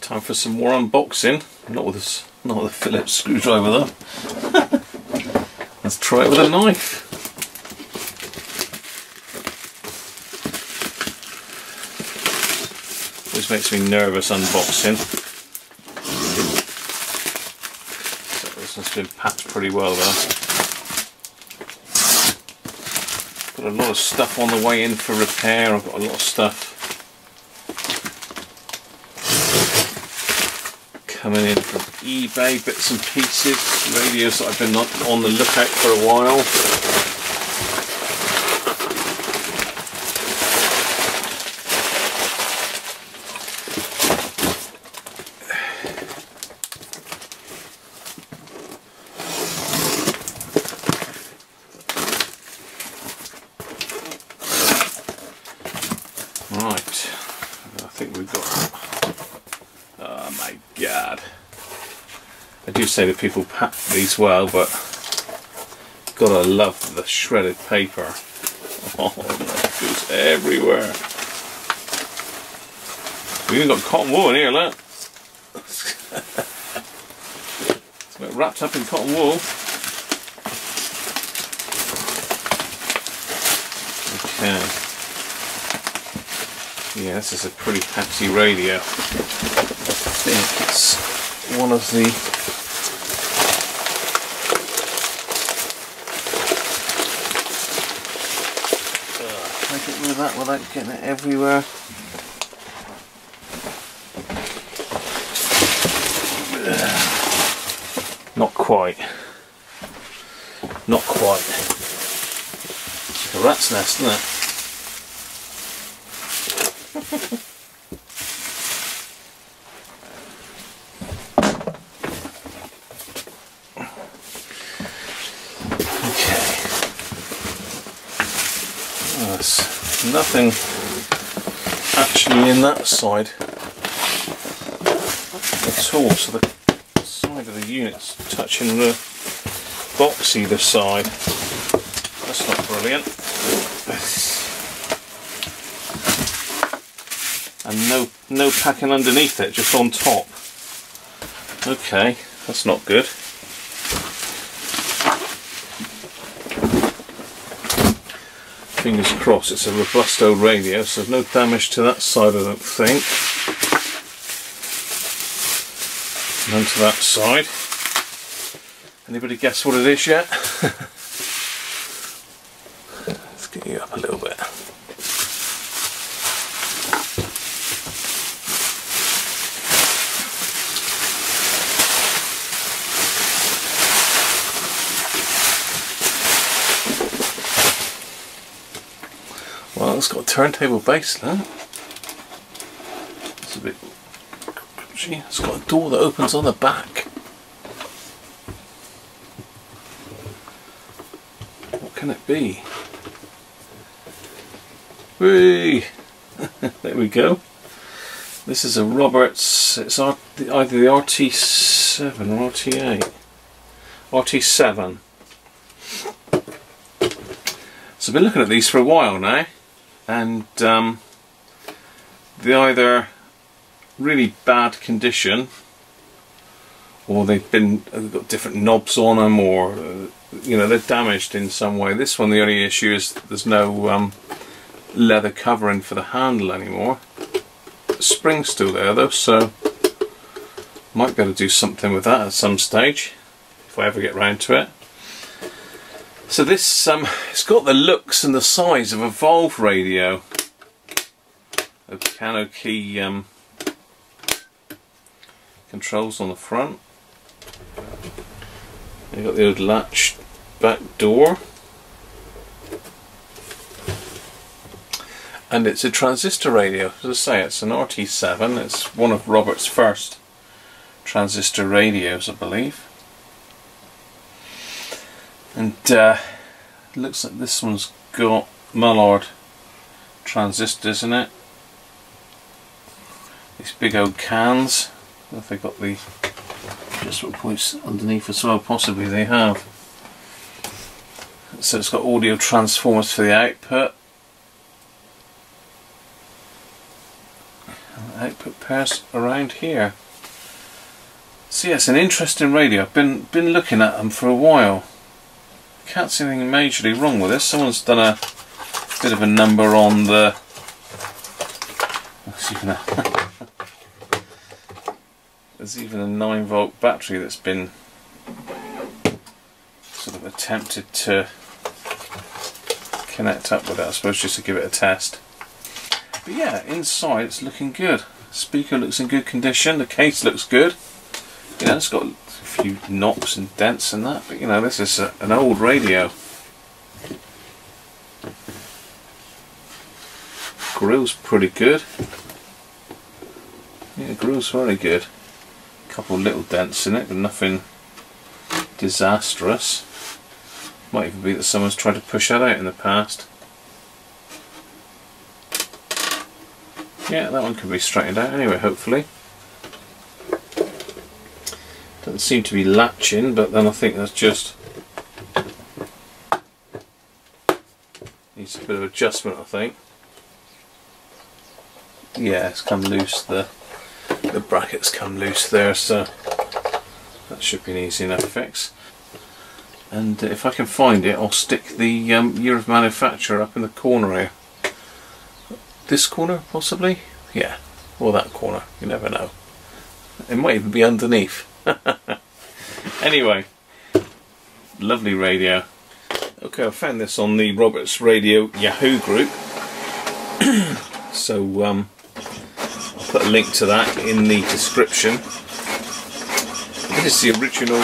Time for some more unboxing. Not with a Phillips screwdriver though. Let's try it with a knife. This makes me nervous unboxing. So this has been packed pretty well though. Got a lot of stuff on the way in for repair. I've got a lot of stuff coming in from eBay, bits and pieces, radios that I've been on the lookout for a while. Right, I think we've got, oh my god, I do say that people pack these well, but gotta love the shredded paper. Oh, that goes everywhere. We even got cotton wool in here, look. It's got wrapped up in cotton wool. Okay. Yeah, this is a pretty hefty radio. I think it's one of the make it with that without getting it everywhere. Not quite. Not quite. It's like a rat's nest, isn't it? There's nothing actually in that side at all, so the side of the unit's touching the box either side. That's not brilliant. And no packing underneath it, just on top. Okay, that's not good. Fingers crossed it's a robust old radio, so no damage to that side I don't think. None to that side. Anybody guess what it is yet? Let's get you up a little bit. Well, it's got a turntable base now. It's a bit crunchy. It's got a door that opens on the back. What can it be? Whee! There we go. This is a Roberts. It's either the RT7 or RT8. RT7. So I've been looking at these for a while now. And they're either really bad condition, or they've got different knobs on them, or you know, they're damaged in some way. This one, the only issue is there's no leather covering for the handle anymore. The spring's still there though, so might be able to do something with that at some stage if I ever get round to it. So this, it's got the looks and the size of a valve radio. A piano key controls on the front. You've got the old latch back door. And it's a transistor radio. As I say, it's an RT7. It's one of Robert's first transistor radios, I believe. And it looks like this one's got Mullard transistors in it. These big old cans. I don't know if they've got the adjustment points underneath as well, possibly they have. So it's got audio transformers for the output. put pairs around here. So yeah, it's an interesting radio. I've been looking at them for a while. Can't see anything majorly wrong with this. Someone's done a bit of a number on the... There's even a 9-volt battery that's been sort of attempted to connect up with it, I suppose, just to give it a test. But yeah, inside it's looking good. Speaker looks in good condition, the case looks good. You know, it's got a few knocks and dents and that, but you know, this is an old radio. Grill's pretty good. Yeah, grill's very good. A couple of little dents in it, but nothing disastrous. Might even be that someone's tried to push that out in the past. Yeah, that one can be straightened out anyway, hopefully. Doesn't seem to be latching, but then I think that's just needs a bit of adjustment, I think. Yeah, it's come loose, the bracket's come loose there, so that should be an easy enough fix. And if I can find it, I'll stick the year of manufacture up in the corner here. This corner, possibly? Yeah, or that corner, you never know. It might even be underneath. Anyway, lovely radio. Okay, I found this on the Roberts Radio Yahoo group. So I'll put a link to that in the description. This is the original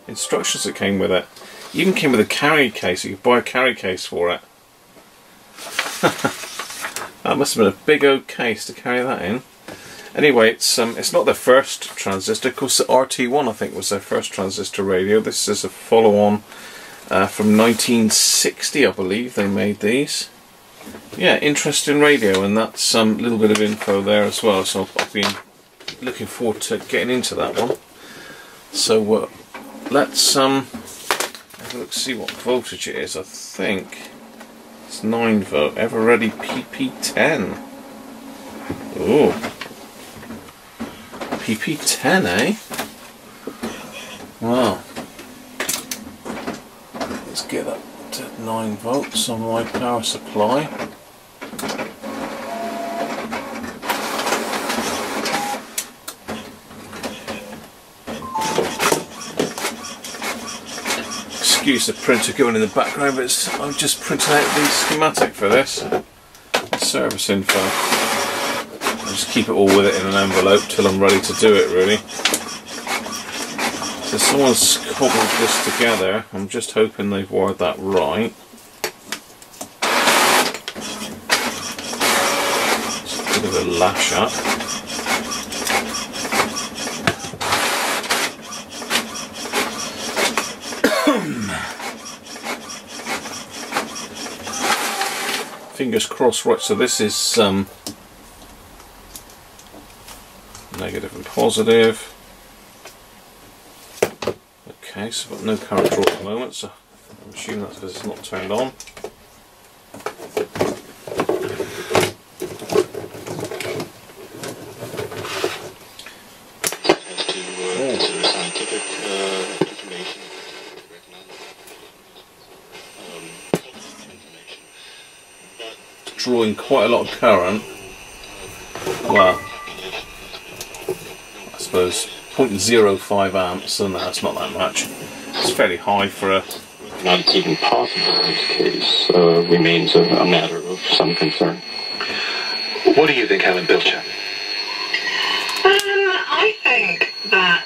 instructions that came with it. It even came with a carry case. You could buy a carry case for it. That must have been a big old case to carry that in. Anyway, it's not their first transistor. Of course, the RT1 I think was their first transistor radio. This is a follow-on from 1960, I believe they made these. Yeah, interesting radio, and that's a little bit of info there as well. So I've been looking forward to getting into that one. So let's have a look, see what voltage it is. I think it's 9-volt, ever ready PP10. Ooh, PP10, eh? Wow. Let's get up to 9 volts on my power supply. Excuse the printer going in the background, but I'm just printing out the schematic for this. Service info. I'll just keep it all with it in an envelope till I'm ready to do it, really. So someone's cobbled this together. I'm just hoping they've wired that right. Just a bit of a lash up. Fingers crossed. Right, so this is negative and positive. Okay, so I've got no current draw at the moment, so I'm assuming that's because it's not turned on. Drawing quite a lot of current. Well, I suppose 0.05 amps, and that's not that much. It's fairly high for a... Not even possible in this case remains a matter of some concern. What do you think, Helen Pilcher? I think that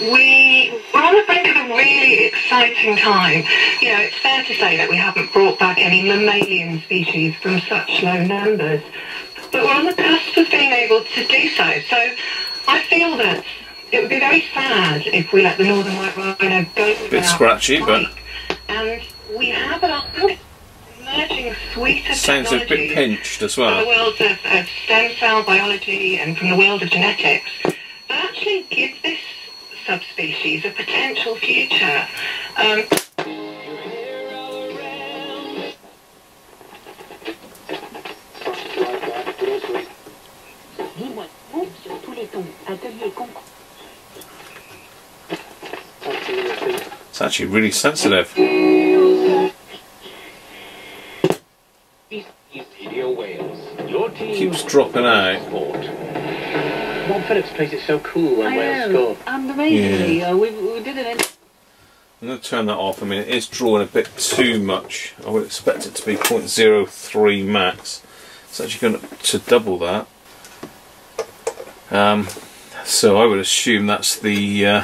we're on the brink of a really exciting time. You know, it's fair to say that we haven't brought back any mammalian species from such low numbers, but we're on the cusp of being able to do so. So I feel that it would be very sad if we let the northern white rhino go. Bit scratchy, but... And we have an emerging suite of sounds a bit pinched as well. From the world of stem cell biology and from the world of genetics that actually give this subspecies a potential future. It's actually really sensitive. Keeps dropping out. Rob Phillips plays it so cool when Wales score. And amazingly, we did it in. I'm going to turn that off. I mean, it is drawing a bit too much. I would expect it to be 0.03 max. It's actually going to double that. So I would assume that's the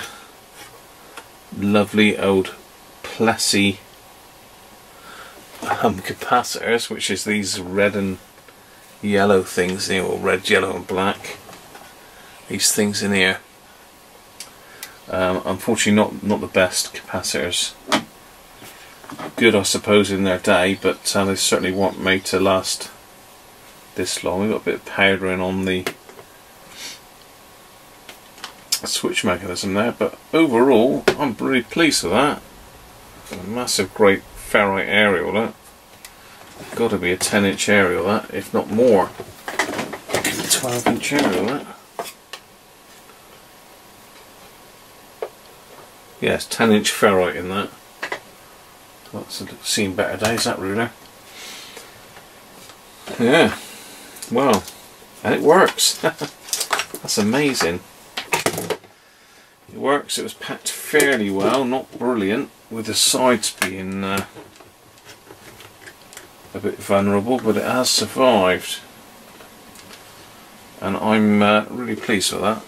lovely old Plessy capacitors, which is these red and yellow things here, or red, yellow and black. These things in here. Unfortunately not the best capacitors. Good, I suppose, in their day, but they certainly weren't made to last this long. We've got a bit of powdering on the switch mechanism there, but overall I'm really pleased with that. A massive great ferrite aerial, that. Got to be a 10-inch aerial, that, if not more. 12-inch aerial, that. Yes, 10-inch ferrite in that. That's seen better days, that ruler. Yeah, well, and it works. That's amazing. It works. It was packed fairly well, not brilliant, with the sides being a bit vulnerable, but it has survived, and I'm really pleased with that.